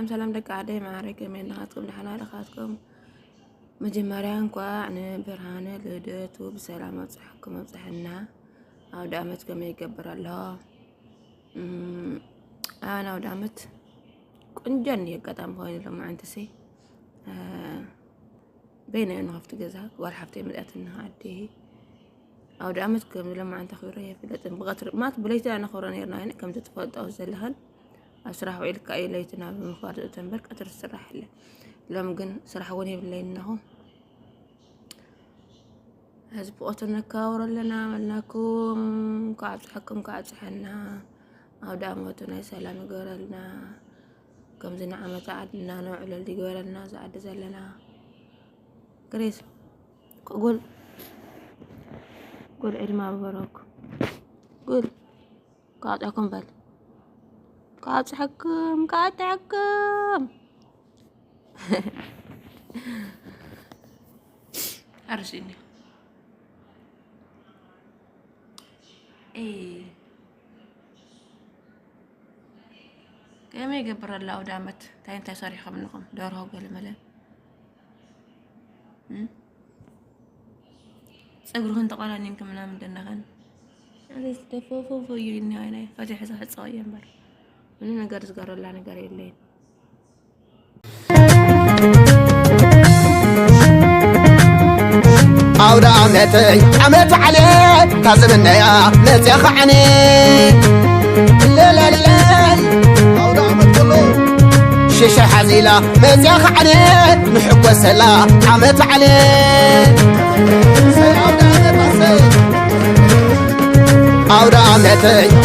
سلام دق عدي معركة من نهاتكم نحنا رخاتكم مجمريان قاعن برهانة لديتو بسلامة صحكم وصحنا أو دامتكم يكبر الله. أنا ودامت كنجن يقطع مهين لما عنتسي بين إنه هفت جزاك والحفتي ملأت إنها عديه أو دامتكم لما عنت خيرية في لتن بغتر ما تبليت أنا خورانيرنا هنا كم تتفضل أو زلهن أسرح وإلك أي ليتنا بمفارقة تنبرك أتر السرح له لما قن سرح وني بالليل إنه هزب أترنا كاور لنا ملناكم قاعد حكم قاعد حنا أو دامتنا سلام قرلنا كم زنا عمت عدنا نوع اللي قرلنا زعد زلنا كريس قول عيد ما ببروك قول قاعد أكون بل قاعد تحكم أرسيني إيه كم يقبر الله ودامت تاين صريحة منكم دورها وقال ملا صقرهن تقالان يمكن منا من دنغن هذا استفوفو يليني هاي فاتح صاحب صايم بر من نقرز قرر الله نقر الليل أودا عمت عليه كازمنا يا نتيخ عني لا لا لا أودا عمت كله شيشة حزيلة نتيخ عني نحب وسلا عمت عليه أودا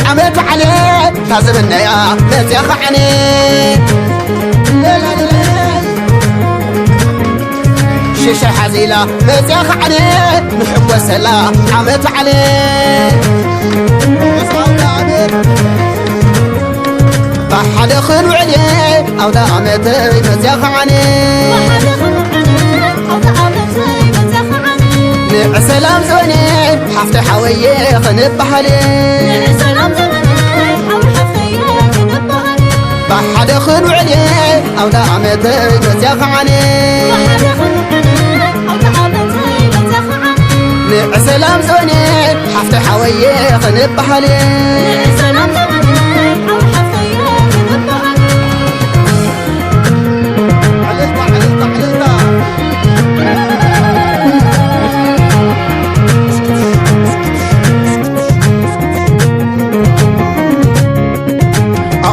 عمت عليه كازمنا يا نتيخ عني لا لا لا شيشة حزيلة نتيخ عليه نحب وسلا عمت عليه بحد خلو عليه أو دامت نتيخ عليه نع سلام زوني حفت حويه خنب عليه بحد خلو عليه أو دامت نتيخ عليه سلام زوني حفت حويه خنب عليه سلام زوني حفت حويه خنب عليه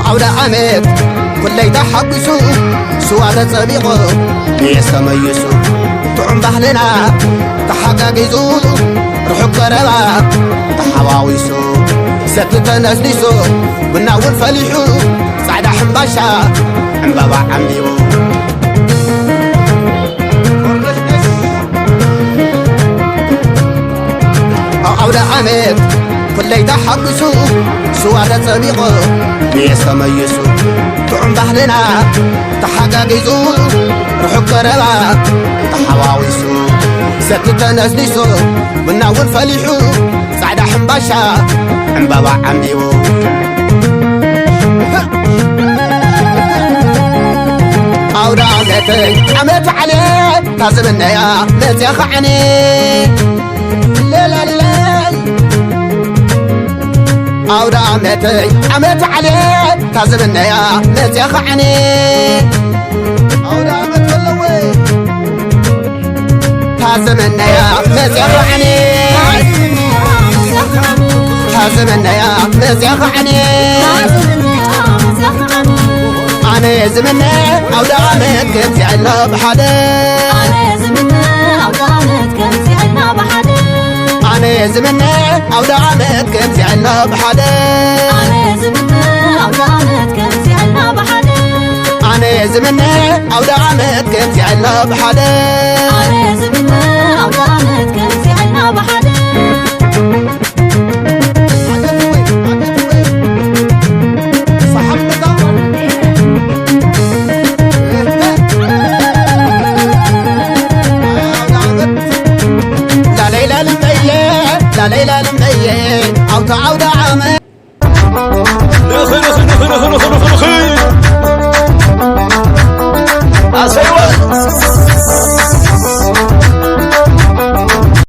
عودة عمت كل يتحقسوا سواد صبيغو يستميسوا طعم بحلنا تحقق يزول رحب قربا تحواويسو ستة نسلسو بناول فليحو صعدا حنباشا عمبابا عميو عودة عمت كل يتحقسو سواد صبيغو يستميسو طعم بحلنا تحقق يزول رحب قربا تحواويسو ستة نسلسو بناول فليحو صعدا حنباشا عمبابا عميو أودا عمت عليه كازمنا يا نتيخ عني لا لا لا أودا عمت عليه كازمنا يا نتيخ عني أودا عمت والله كازمنا يا نتيخ عني كازمنا يا نتيخ عني أنا زمنا أودا عمت كنتي عنا بحدا أنا زمنا أودا عمت كنتي عنا بحدا أنا زمنا أودا عمت كنتي عنا بحدا أنا زمنا أودا عمت كنتي عنا بحدا أنا زمنا أودا عمت كنتي عنا بحدا أنا زمنا أودا عمت كنتي عنا بحدا صحبنا لا ليلى المية عود عامر نخي